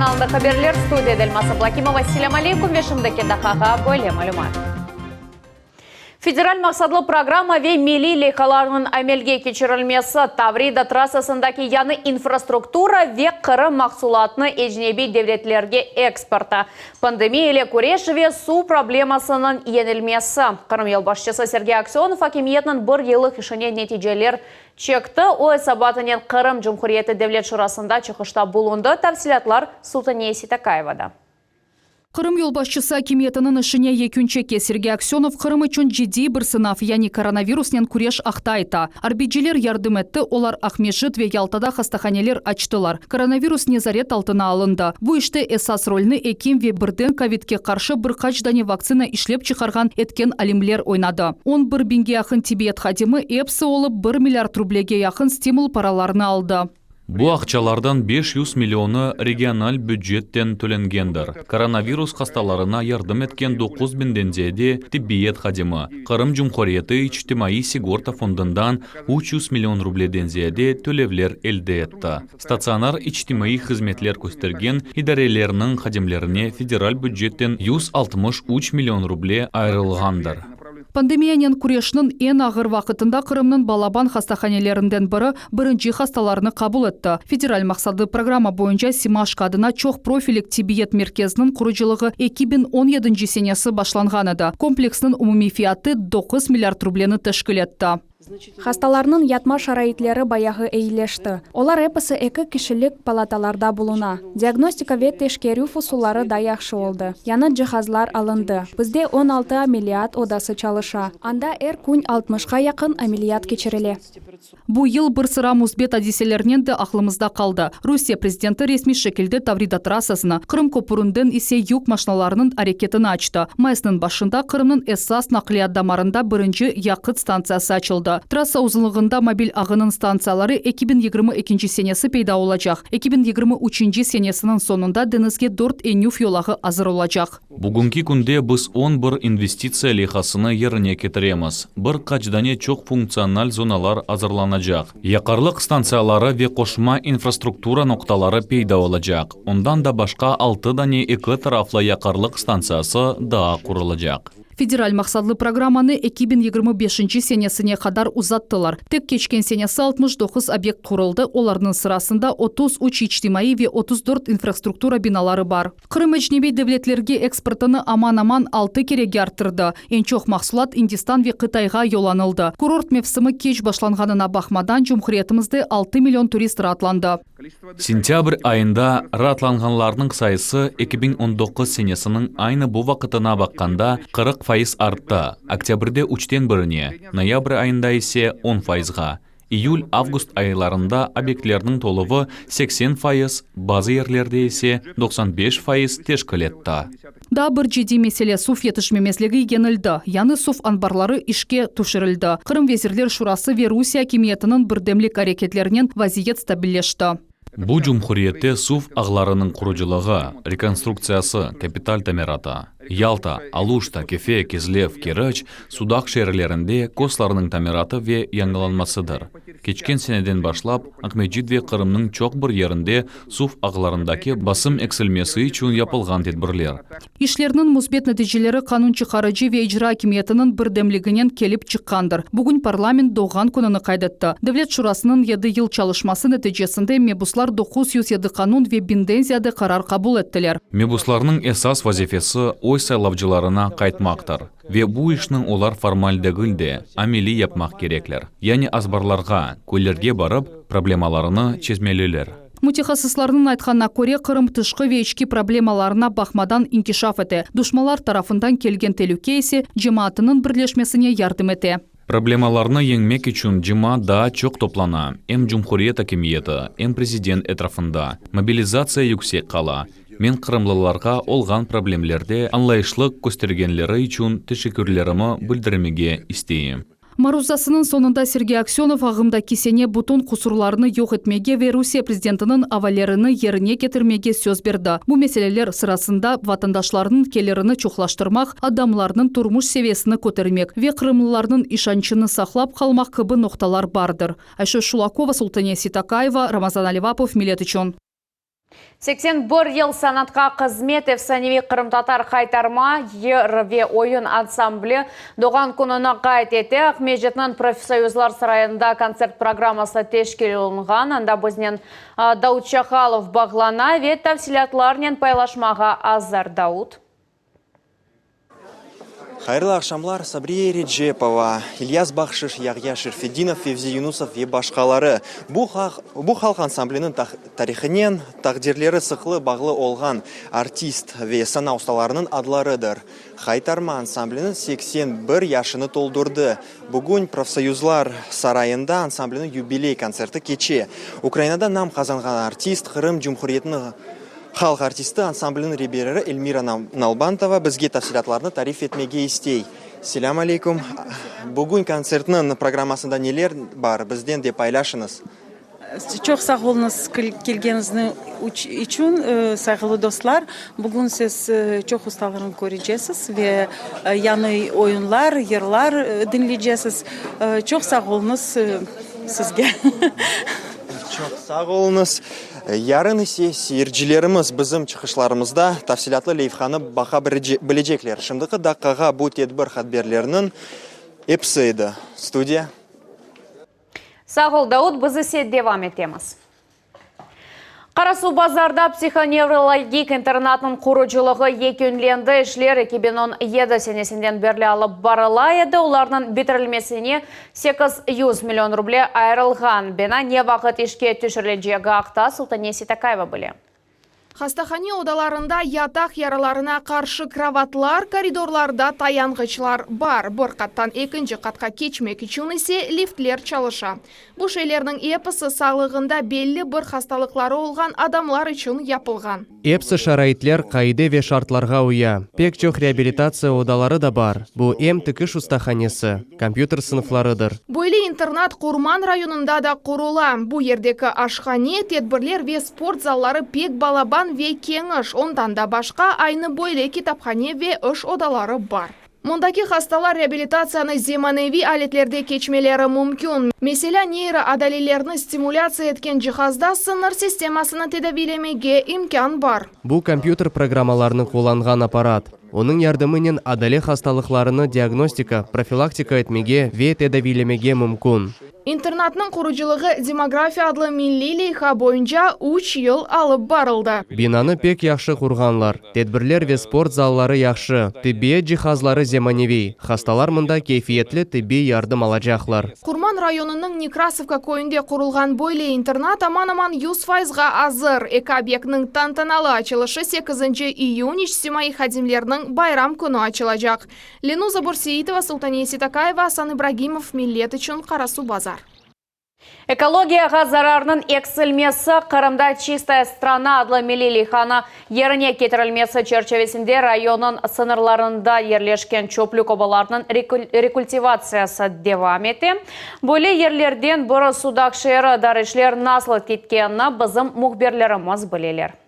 каналында хабарлар студияда Эльмаса Блакимова. Ассаляму алейкум, вешімді дахаға более малюмат. Федераль мақсадлы программа ве мили лейхаларының әмелге кечірілмесі Таврида трассасындаки яны инфраструктура ве қыры мақсулатны ежнеби девретлерге экспорта. Пандемия или күрешеве су проблемасының енілмесі. Қырым ел башчысы Сергей Аксенов акимиетнің бір елік ішіне нәтижелер чекті. Ой сабатынен Қырым Жұмхуриеті Девлет Шурасында чықышта бұлынды. Тәфсилатлар Султания Ситакаевада. Қырым елбашчысы акимиетінің ішіне екінші Сергей Аксенов Қырым үшін жеди бір сынав, яғни коронавируснен күреш ақтайта. Арбиджелер ярдым етті, олар Ахмешіт ве Ялтада хастаханелер ачтылар. Коронавирус незарет алтына алынды. Бұ ішті эсас рольны эким ве бірден ковидке қаршы бір қачдане вакцина ишлеп чықарған еткен алимлер ойнады. Он бір бинге яқын Тибет хадимы эпсі олып 1 миллиард рублеге яқын стимул параларны алды. Бұл ақчалардан 500 миллионы регионал бюджеттен төленгендір. Коронавирус хасталарына ярдым еткен 9 бендензеде тиббиет хадимы. Қырым Жұмхуриеті Ичтимаи Сигорта фондындан 300 миллион рубледензеде төлевлер элде етті. Стационар Ичтимаи хызметлер көстерген идарелерінің хадимлеріне федераль бюджеттен 163 миллион рубле айрылғандыр. Пандемияның күрешінің ең ағыр вақытында Қырымның балабан хастаханелерінден бірінші хасталарыны қабыл етті. Федераль мақсады программа бойынша Симашқа адына чоқ профилік тибиет меркезінің құрыжылығы 2017 сенесі башланған еді. Комплексінің умуми фияты 9 миллиард рублені тәшкіл етті. Хасталарның ятма шарайтлары баяғы әйлешті. Олар эпісі 2 кішілік палаталарда болуна. Диагностика ве тешкеру фусулары да яқшы олды. Яны жихазлар алынды. Бізде 16 амелият одасы чалыша. Анда күн 60-ға яқын амелият кечіріле. Бұл ел бір sıra музбет адиселерінен де ақлымызда қалды. Русия президенті ресми шекілді Таврида трассасына Қырым көпірінден исе юг машиналарының әрекетін açты. Майсының башында Қырымның эссас нақлият дамарында бірінші яқыт станциясы açıldı. Трасса ұзынлығында мобиль ағының станциялары 2022 сенесі пейда олacak. 2023 сенесінің сонында денізге 4 енюф yolағы азыр олacak. Бүгінгі күнде біз 11 инвестиция лейхасыны еріне кетіреміз. Бір қачдане чоқ функциональ зоналар азырланacak. Яқарлық станциялары ве қошма инфраструктура ноқталары пейда олacak. Ондан да башқа 6 дане 2 тарафлы яқарлық станциясы да құрылacak. Федераль мақсадлы программаны 2025 сенесіне қадар ұзаттылар. Тек кечкен сенесі 69 объект құрылды, олардың сырасында 33 ичтимаи ве 34 инфраструктура биналары бар. Қырым әжнебей девлетлерге экспортыны аман-аман 6 кереге арттырды. Ең чоқ мақсулат Индистан ве Қытайға yolанылды. Курорт мевсімі кеш башланғанына бақмадан Жұмхуриетімізде 6 миллион турист ратланды. Сентябрь айында ратланғанларының сайысы 2019 сенесінің айны бұл вақытына баққанда 40% артты. Октябрьде 3-тен біріне, ноябрь айында есе 10%ға. Июль-август айларында объектлерінің толығы 80%, базы ерлерде есе 95% тешкіл етті. Да бір жеди меселе суф етішмемезлігі енілді. Яны суф анбарлары ішке түшірілді. Қырым везірлер шурасы ве Русия кемиетінің бірдемлік әрекетлерінен вазиет стабилешті. Бұл Жұмхуриетте суф ағларының құрыжылығы, реконструкциясы, капиталь тамирата. Ялта, Алушта, Кефе, Кезлев, Керач, Судақ шерлерінде косларының тамираты ве яңғыланмасыдыр. Кечкен сенеден башлап, Ахмеджид ве Қырымның чоқ бір ерінде суф ағларындаки басым эксілмесі үшін япылған тедбірлер. Ишлерінің музбет нәтижелері қанун чықарыжы ве ижра акимиетінің бірдемлігінен келіп чыққандыр. Бүгін парламент доған күніні қайдатты. Девлет шурасының 7 ел чалышмасы нәтижесінде мебуслар 907 қанун ве бендензияды қарар қабыл еттілер. Мебусларының эсас вазифесі ой сайлавчыларына қайтмақтыр. Ве бұл ішінің олар формальдегілде амели япмақ кереклер. Яны азбарларға, көлерге барып, проблемаларыны чезмелілер. Мутехасысларының айтқанына көре Қырым тышқы ве ішкі проблемаларына бақмадан инкишаф еті. Душмалар тарафындан келген телукейсе жемаатының бірлешмесіне ярдым еті. Проблемаларны еңмек үшін жима да чоқ топлана. Эм Жұмхуриет акимиеті, эм президент этрafында. Мобилизация yüksek қала. Мен қырымлыларға олған проблемлерде анлайышлық көстергенлері үшін тешекүрлерімі білдірмеге істейім. Марузасының сонында Сергей Аксенов ағымда кесене бұтын құсырларыны жоқ етмеге ве Русия президентінің авалеріні еріне кетірмеге сөз берді. Бұл мәселелер сырасында ватандашларының келеріні чоқлаштырмақ, адамларының тұрмыш севесіні көтермек ве қырымлыларының ишанчыны сақлап қалмақ кыбы ноқталар бардыр. Айша Шулакова, Султания Ситакаева, Рамазан Аливапов, Милет Ичон. 81 ел санатқа қызмет әфсаневи Қырым-Татар қайтарма ерве ойын ансамблі доған күніні қайт еті Ақмежетінің профсоюзлар сарайында концерт программасы тешкел олынған. Анда бөзнен Дауд Шахалов бағлана вет тәфсилатларнен пайлашмаға азар Дауд. Хайырлы ақшамлар Сабрия Реджепова, Ильяс Бахшиш, Яғия Шерфединов, Февзи Юнусов е башқалары. Бұл халық ансамблінің тарихынен тақдерлері сықлы бағлы олған артист ве сана ұсталарының адларыдыр. Қайтарма ансамблінің 81 яшыны толдырды. Бүгін профсоюзлар сарайында ансамблінің юбилей концерті кече. Украинада нам қазанған артист Қырым Жұмхуриетінің халық артисті ансамблінің реберері Эльмира Налбантова бізге тәфсилатларны тариф етмеге істей. Селам алейкум. Бүгін концертінің программасында нелер бар? Бізден де пайлашыңыз. Çok sağ olunuz kelgenizin için saygılı dostlar. Bugün siz çok ustalarını göreceksiniz ve yeni oyunlar, yerler dinleyeceksiniz. Çok sağ olunuz sizge. Çok sağ olunuz. Yarın ise seyircilerimiz bizim çıkışlarımızda tafsilatlı leyfhanı baqa bilecekler. Şimdiki dakikaga bu tedbir xatberlerinin hepsiydi. Studiya. Сағыл Дауд, біз есе девам етеміз. Қарасу базарда психоневрологик интернатының құруджылығы екенленді ішлер 2017 сенесінден берлі алып барыла еді. Оларының бітірілмесіне 800 миллион рубле айырылған. Бена не вақыт ішке түшірленжегі ақта Султанеси Такаева біле. Хастахане одаларында ятақ яраларына қаршы кроватлар, коридорларда таянғычлар бар. Бір қаттан екінші қатқа кечмек үшін есе лифтлер чалыша. Бұл шейлердің епісі сағлығында белі бір хасталықлары олған адамлар үшін япылған. Епсі шарайтлер қайды ве шартларға уя. Пек жоқ реабилитация одалары да бар. Бұл тікіш ұстаханесі, компьютер сыныфларыдыр. Бойлы интернат Курман районында да құрула. Бұл ердегі ашхане, тедбірлер ве спорт заллары пек балабан ве кеңіш, ондан да башқа айны бойлы китапхане ве үш одалары бар. Мұндаки хасталар реабилитацияны земаневи алетлерде кечмелері мүмкін. Mesela нейроадалилерні стимуляция еткен жихазда сыныр системасыны тедавилемеге имкан бар. Бұл компьютер программаларының қоланған аппарат. Оның ярдымынен адале хасталықларыны диагностика, профилактика етмеге ве тедавилемеге мүмкін. Интернатның құруджылығы демография адлы милли лейха бойынша 3 ел алып барылды. Бинаны пек яқшы құрғанлар. Тедбірлер ве спорт заллары яқшы. Тиббие жихазлары земаневи. Хасталар мұнда кейфиетлі тибби ярдым алажақлар. Курман районының Некрасовка көйінде құрылған бойлы интернат аман-аман 100%-ға азыр. Экобектінің тантаналы açılışı 8 июнь Ичтимаи хадимлерінің байрам күні açılacak. Ленуза Бурсиитова, Султанеси Такаева, Асан Ибрагимов, Миллет үшін Қарасу базар. Экологияға зарарның эксілмесі Қырымда чистая страна адлы милилихана еріне кетірілмесі черчевесінде районын сынырларында ерлешкен чөплік обаларының рекультивациясы девам еті. Бөлі ерлерден бұры судақшыры дарышлер насыл кеткенні бізім мұхберлеріміз білелер.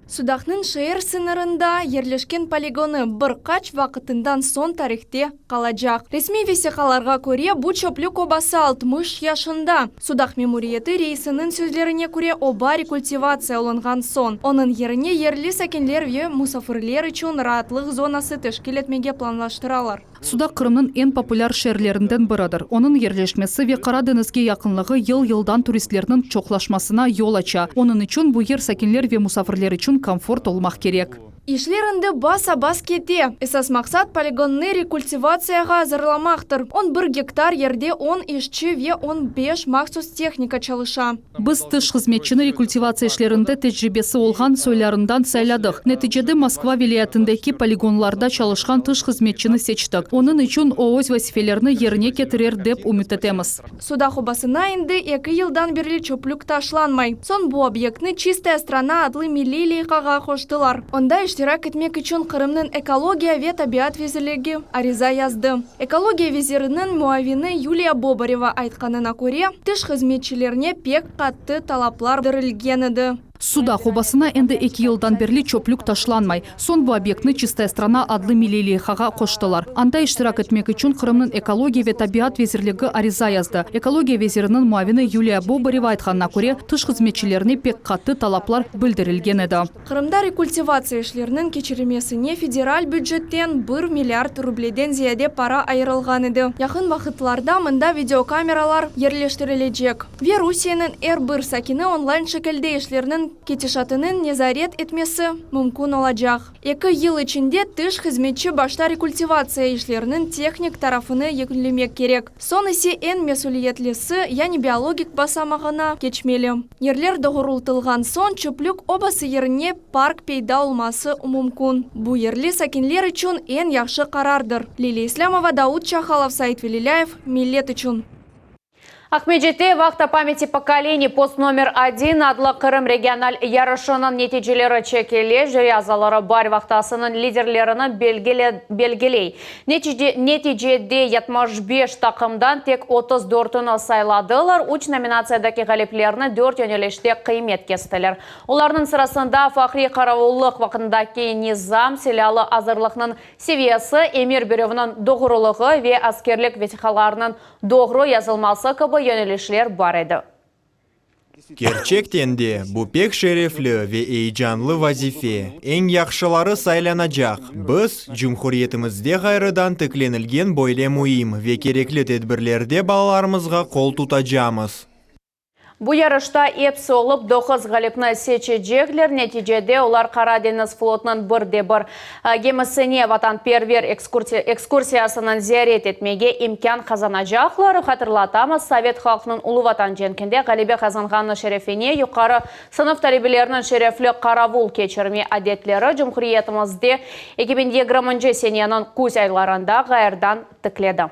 Судақның шайыр сынырында ерлешкен полигоны бір қач вақытындан сон тарихте қалажақ. Ресми весеқаларға көре бұл чөплік обасы 60 яшында. Судақ мемориеті рейсінің сөзлеріне көре оба рекультивация олынған сон. Оның еріне ерлі сәкенлер ве мұсафырлер үшін раhatlық зонасы тәшкіл етмеге планлаштыралар. Судақ Қырымның ең популяр шерлерінден бірідір. Оның ерлешмесі ве қара деңізге яқынлығы ел-елдан туристлерінің чоқлашмасына yol açа. Оның үшін бұл ер сәкенлер ве мұсафырлер үшін комфорт олмақ керек. Ишлерінде баса-бас кете. Эсас мақсат полигонны рекультивацияға азырламақтыр. 1 гектар ерде 10 ішчі ве 15 мақсус техника чалыша. Біз тыш қызметчіні рекультивация ішлерінде тәжірибесі олған сөйлерінден сайладық. Нәтижеде Москва вилаятындaki полигонларда чалышқан тыш қызметчіні сечтік. Оның үшін оғыз вазифелерні еріне кетірер деп үміт етеміз. Судақ обасына енді 2 елдан берлі чөплік ташланмай. Сон бұл объектны чистая страна адлы милли лейқаға қоштылар. Онда Иштирак етмек үшін Қырымның экология ве табиат везірлігі ариза язды. Экология везерінің муавины Юлия Бобарева айтқанына көре, тыш қызметшілеріне пек қатты талаплар дырылген еді. Суда хобасына энди 2 жылдан берли чөплүк ташланмай. Сон бу объектны «Чистая страна» адлы милилихага коштылар. Анда иштирак этмек үчүн Кырымдын экология ве табиат везирлиги ариза язды. Экология везиринин муавини Юлия Бобарева айтканына көрө, тыш кызметчилерине пек катты талаплар билдирилген эди. Кырымда рекультивация ишлеринин кечиримесине федераль бюджеттен 1 миллиард рублейден зияде пара айрылган эди. Якын вакытларда мында видеокамералар жерлештирилежек. Русиянын эр-1 сакины онлайн шекелде ишлеринин кетишатынын незарет этмеси мүмкүн олажак. 2 жыл ичинде тыш хизметчи башта рекультивация ишлеринин техник тарафыны екүнлемек керек. Сон исе эн месулиетлиси, яни биологик басамагына кечмели. Ерлер догурултылган сон чөплүк обасы жерине парк пейда болмасы мүмкүн. Бу ерлі сакинлер үчүн эн яхшы карардыр. Лилия Исламова, Дауд Чахалов, Саид Велиляев, Миллет үчүн. Ахмеджете вахта памяти поколений пост номер 1 адлы Кырым региональ ярышынын нетижелері чекеле жиязалары бар вахтасының лидерлерінің белгілей. Нетижеде 75 тақымдан тек 34-ны сайладылар. Уч номинациядаки галиплеріні 4 yönelişте кыймет кестілер. Оларның сырасында фахри қарауылық вақындаки низам селялы азырлықның севиясы, эмир бюровының доғырылығы ве аскерлік ветихаларының доғыры язылмасы кыбы yönelişler бар еді. Gerçekten de bu pek şerefli ve heyecanlı vazife. En yaxşıları saylanacak. Biz Cumhuriyetimizde gayrıdan tıklenilgen böyle mühim ve gerekli tedbirlerde balalarımızga kol tutacağımız. Bu yarışta epsi olup 9 galipni seçecekler. Neticede olar Kara Deniz flotunun bir gemisine vatanperver ekskursiyasının ziyaret etmege imkan kazanacaklar. Hatırlatamız, Sovet halkının ulu vatan cenkinde galibe kazanğanı şerefine yukarı sınıf talebelerinin şerefli karavul keçirme adetleri Cumhuriyetimizde 2020 senenin kuz aylarında gayırdan tıkledi.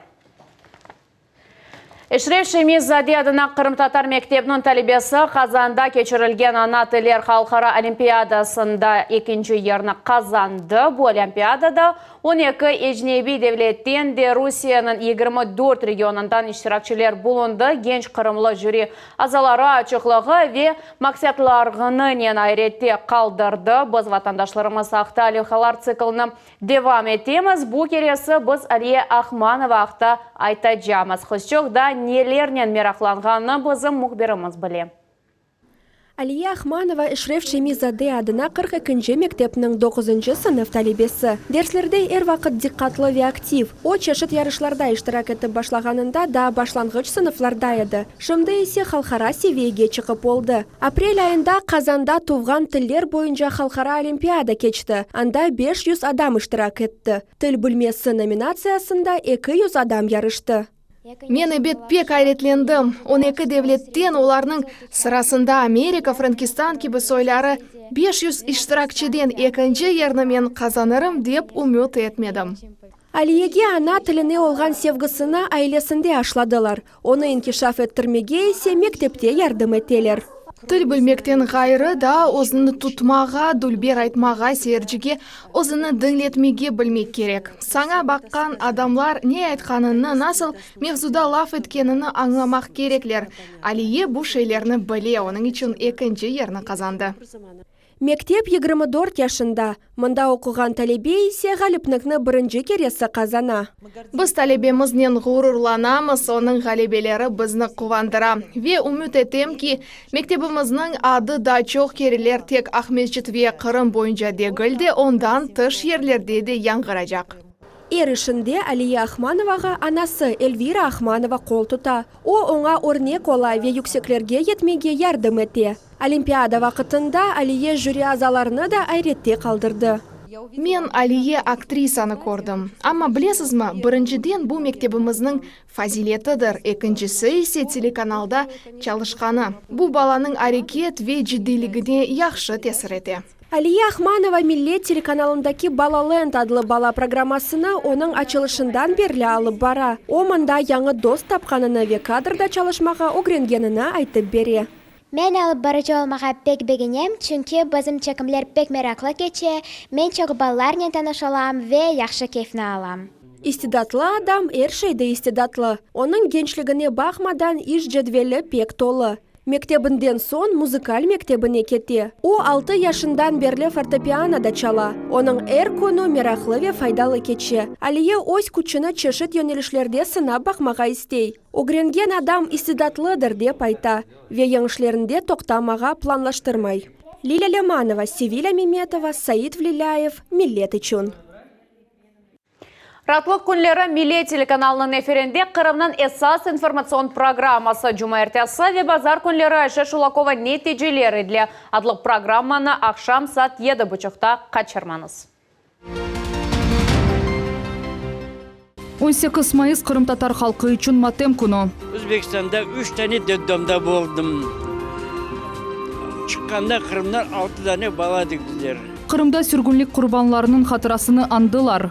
Eşref Zade adına Kırım Tatar Mektebi'nin talebesi Kazan'da geçirilgen ana tiller halkara olimpiyadasında 2. yerini kazandı. Bu olimpiyadada 12 ecnebi devletten de Rusya'nın 24 regionundan iştirakçiler bulundu. Genç Kırımlı jüri azaları açıklığı ve maksatlarını ayrette kaldırdı. Biz vatandaşlarımız akta alihalar ciklini devam ettiğimiz bu keresi biz Aliye Ahmanova akta aytacağımız. Hüsçükda nelerden meraklanğanı bizim muhbirimiz bile. Aliye Ahmanova Eşref Zade adına 42. mektepning 9. sınıf talebesi. Derslerde er vaqt diqqatli ve aktiv. O çeşit yarışlarda iştirak etip başlaganında da başlangıç sınıflarda edi. Şimdi ise halkara seviyege çıkıp oldu. Aprel ayında Kazanda tuğan tiller boyunca halkara olimpiyada geçti. Anda 500 adam iştirak etti. Til bölmesi nominatsiyasında 200 adam yarıştı. Мен бет пек айретленdim. 12 devletten olarның sırasında Amerika, Frankistan gibi soylары 500 iştirakçıdan 2. yerini men kazanırım dep umut etmedim. Aliyege ana tiline olgan sevgisini ailesinde aşladılar. Onu inkişaf ettirmege ise mektepte yardım ettiler. Til bilmekten gayrı da o'zini tutmağa, dulber aytmağa serjige, o'zini dinletmege bilmek gerek. Sana bakkan adamlar ne aytkanını, nasıl mevzuda laf etkenini anlamak gerekler. Aliye bu şeylerini bile, onun için 2. yerini kazandı. Mektep 24 yaşında. Mında okugan talebe ise galipnikni 1. keresi kazana. Biz talebemizden gururlanamız, onun galibeleri bizni kuvandıra. Ve umut etem ki mektebimizning adı da çok yerler tek Ahmetçit ve Kırım boyunca degildi, ondan tış yerlerde de yangıracak. Er işinde Aliye Ahmanovaga anası Elvira Ahmanova kol tuta. O ona örnek ola ve yükseklerge yetmege yardım etti. Olimpiyada vaqtında Aliye jüri azalarını da ayrette kaldırdı. Men Aliye aktrisani ko'rdim. Ama bilesizmi, birinchidan bu mektebimizning faziletidir, ikincisi ise telekanalda çalışkanı. Bu balaning hareket ve jiddiligine yaxshi ta'sir etdi. Aliye Ahmanova Millet telekanalındaki Balaland adlı bala programmasını onun açılışından berli alıp bara. O manda yanı dost tapkanını ve kadrda çalışmağa öğrengenini aytıp beri. Men alıp barıcı olmağa pek beginim, çünkü bizim çekimler pek meraklı geçe, men çok ballarla tanışalam ve yaxşı keyfini alam. İstidatlı adam her şeyde istidatlı. Onun gençliğine bakmadan iş cedveli pek dolu. Мектебінден сон музыкаль мектебіне кете. О 6 яшындан берлі фортепианода чала. Оның әр көну мерақлы ве файдалы кече. Алие ось күчіні чешет йөнелішлерде сынап бақмаға істей. Огренген адам истидатлыдыр деп айта. Ве еңішлерінде тоқтамаға планлаштырмай. Лиля Леманова, Севиля Меметова, Саид Влиляев, Миллет Ичун. Ратлық күнлері Миле телеканалының эфирінде Қырымның эсас информацион программасы Жума эртесі ве базар күнлері Айша Шулакова нәтижелері для адлық программаны ақшам саат 7:30-та қачырмаңыз. 18 майыс Қырым татар халқы үшін матем күні. Өзбекстанда 3 тәне детдомда болдым. Шыққанда Қырымнан 6 тәне бала дегділер. Қырымда сүргінлік құрбанларының қатырасыны андылар.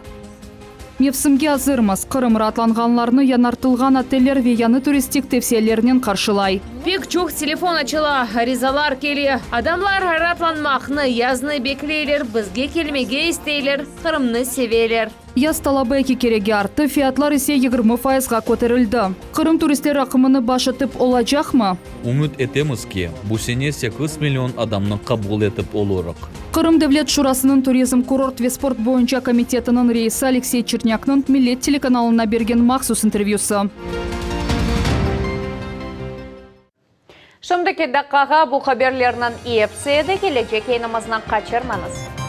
Мевсімге азырмыз, Қырым ратланғанларыны янартылған отеллер ве яны туристик тевселерінен қаршылай. Пек чоқ телефон ачыла, аризалар келе. Адамлар ратланмақны язны беклейлер, бізге келмеге істейлер, Қырымны севелер. Яз талабы әке кереге арты, фиатлар есе 20%-ға көтерілді. Қырым туристер ақымыны башытып олачақ ма? Үміт етеміз ке, бұл сене 8 миллион адамның қабыл етіп олырық. Қырым Девлет Шурасының туризм курорт ве спорт бойынша комитетінің рейсі Алексей Чернякның Милет телеканалына берген мақсус интервьюсы. Шымды кеддақаға бұл қаберлерінің епседі келечек енімізінің қачырмаңыз.